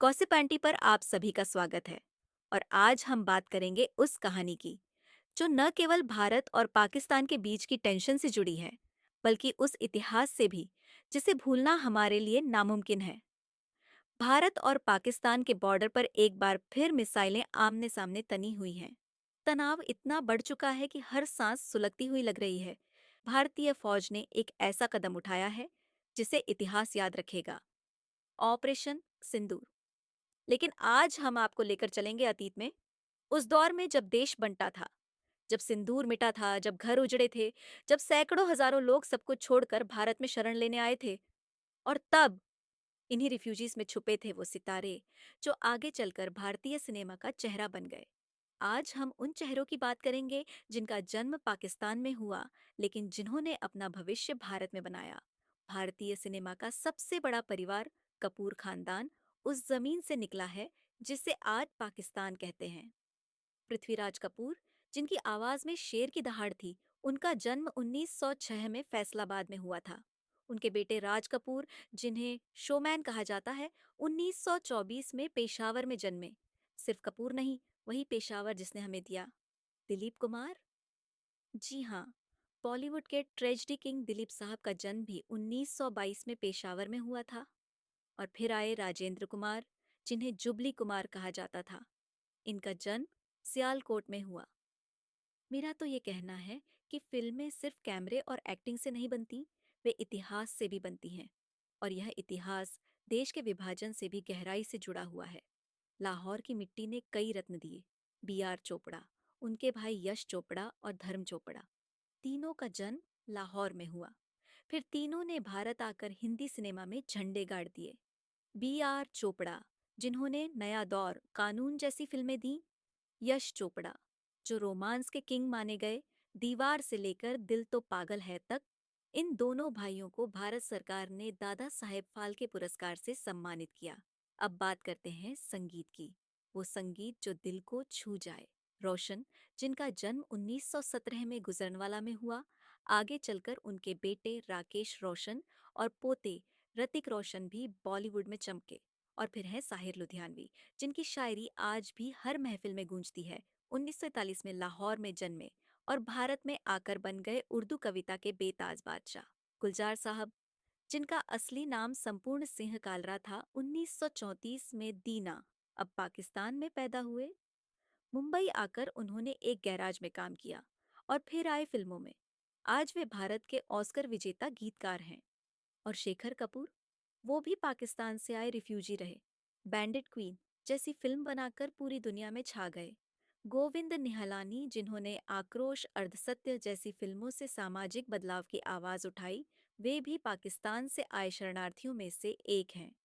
Gossip aunty पर आप सभी का स्वागत है। और आज हम बात करेंगे उस कहानी की जो न केवल भारत और पाकिस्तान के बीच की टेंशन से जुड़ी है, बल्कि उस इतिहास से भी जिसे भूलना हमारे लिए नामुमकिन है। भारत और पाकिस्तान के बॉर्डर पर एक बार फिर मिसाइलें आमने सामने तनी हुई हैं। तनाव इतना बढ़ चुका है कि हर सांस सुलगती हुई लग रही है। भारतीय फौज ने एक ऐसा कदम उठाया है जिसे इतिहास याद रखेगा। ऑपरेशन सिंदूर। लेकिन आज हम आपको लेकर चलेंगे अतीत में, उस दौर में जब देश बंटा था, जब सिंदूर मिटा था, जब घर उजड़े थे, जब सैकड़ों हजारों लोग सब कुछ छोड़कर भारत में शरण लेने आए थे। और तब इन्हीं रिफ्यूजीज में छुपे थे वो सितारे जो आगे चलकर भारतीय सिनेमा का चेहरा बन गए। आज हम उन चेहरों की बात करेंगे जिनका जन्म पाकिस्तान में हुआ, लेकिन जिन्होंने अपना भविष्य भारत में बनाया। भारतीय सिनेमा का सबसे बड़ा परिवार, कपूर खानदान, उस जमीन से निकला है जिसे आज पाकिस्तान कहते हैं। पृथ्वीराज कपूर, जिनकी आवाज में शेर की दहाड़ थी, उनका जन्म 1906 में फैसलाबाद में हुआ था। उनके बेटे राज कपूर, जिन्हें शोमैन कहा जाता है, 1924 में पेशावर में जन्मे। सिर्फ कपूर नहीं, वही पेशावर जिसने हमें दिया दिलीप कुमार। जी हाँ, बॉलीवुड के ट्रेजेडी किंग दिलीप साहब का जन्म भी 1922 में पेशावर में हुआ था। और फिर आए राजेंद्र कुमार, जिन्हें जुबली कुमार कहा जाता था। इनका जन्म सियालकोट में हुआ। मेरा तो ये कहना है कि फिल्में सिर्फ कैमरे और एक्टिंग से नहीं बनती, वे इतिहास से भी बनती हैं। और यह इतिहास देश के विभाजन से भी गहराई से जुड़ा हुआ है। लाहौर की मिट्टी ने कई रत्न दिए। बी आर चोपड़ा, उनके भाई यश चोपड़ा और धर्म चोपड़ा, तीनों का जन्म लाहौर में हुआ। फिर तीनों ने भारत आकर हिंदी सिनेमा में झंडे गाड़ दिए। बी आर चोपड़ा, जिन्होंने नया दौर, कानून जैसी फिल्में दी। यश चोपड़ा, जो रोमांस के किंग माने गए, दीवार से लेकर दिल तो पागल है तक। इन दोनों भाइयों को भारत सरकार ने दादा साहेब फाल्के पुरस्कार से सम्मानित किया। अब बात करते हैं संगीत की, वो संगीत जो दिल को छू जाए। रोशन, जिनका जन्म 1917 में गुजरनवाला में हुआ, आगे चलकर उनके बेटे राकेश रोशन और पोते ऋतिक रोशन भी बॉलीवुड में चमके। और फिर है साहिर लुधियानवी, जिनकी शायरी आज भी हर महफिल में गूंजती है। 1941 में लाहौर में जन्मे और भारत में आकर बन गए उर्दू कविता के बेताज बादशाह। गुलजार साहब, जिनका असली नाम संपूर्ण सिंह कालरा था, 1934 में दीना, अब पाकिस्तान में पैदा हुए। मुंबई आकर उन्होंने एक गैराज में काम किया और फिर आए फिल्मों में। आज वे भारत के ऑस्कर विजेता गीतकार हैं। और शेखर कपूर, वो भी पाकिस्तान से आए रिफ्यूजी रहे। बैंडिट क्वीन जैसी फिल्म बनाकर पूरी दुनिया में छा गए। गोविंद निहलानी, जिन्होंने आक्रोश, अर्धसत्य जैसी फिल्मों से सामाजिक बदलाव की आवाज उठाई, वे भी पाकिस्तान से आए शरणार्थियों में से एक हैं।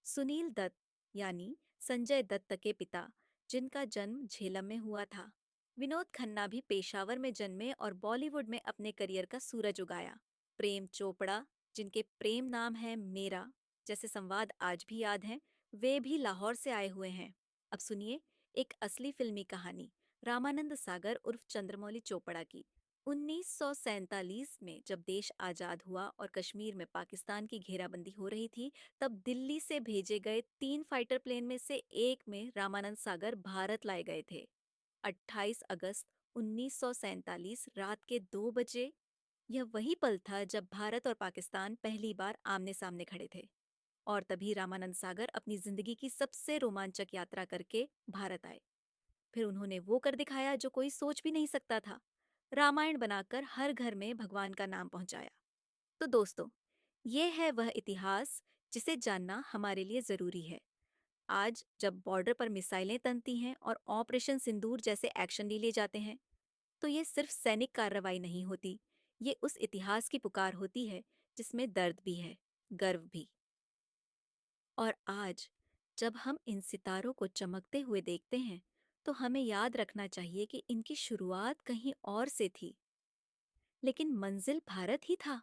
सुनील दत्त, यानी संजय दत्त के पिता, जिनका जन्म झेलम में हुआ था। विनोद खन्ना भी पेशावर में जन्मे और बॉलीवुड में अपने करियर का सूरज उगाया। प्रेम चोपड़ा, जिनके प्रेम नाम है मेरा जैसे संवाद आज भी याद हैं, वे भी लाहौर से आए हुए हैं। अब सुनिए एक असली फिल्मी कहानी, रामानंद सागर उर्फ चंद्रमौली चोपड़ा की। 1947 में जब देश आजाद हुआ और कश्मीर में पाकिस्तान की घेराबंदी हो रही थी, तब दिल्ली से भेजे गए 3 फाइटर प्लेन में से एक में रामानंद सागर भारत लाए गए थे। 28 अगस्त 1947 रात के 2 बजे। यह वही पल था जब भारत और पाकिस्तान पहली बार आमने सामने खड़े थे। और तभी रामानंद सागर अपनी जिंदगी की सबसे रोमांचक यात्रा करके भारत आए। फिर उन्होंने वो कर दिखाया जो कोई सोच भी नहीं सकता था। रामायण बनाकर हर घर में भगवान का नाम पहुंचाया। तो दोस्तों, ये है वह इतिहास जिसे जानना हमारे लिए जरूरी है। आज जब बॉर्डर पर मिसाइलें तनती हैं और ऑपरेशन सिंदूर जैसे एक्शन लिए जाते हैं, तो ये सिर्फ सैनिक कार्रवाई नहीं होती, ये उस इतिहास की पुकार होती है जिसमें दर्द भी है, गर्व भी। और आज जब हम इन सितारों को चमकते हुए देखते हैं, तो हमें याद रखना चाहिए कि इनकी शुरुआत कहीं और से थी, लेकिन मंजिल भारत ही था।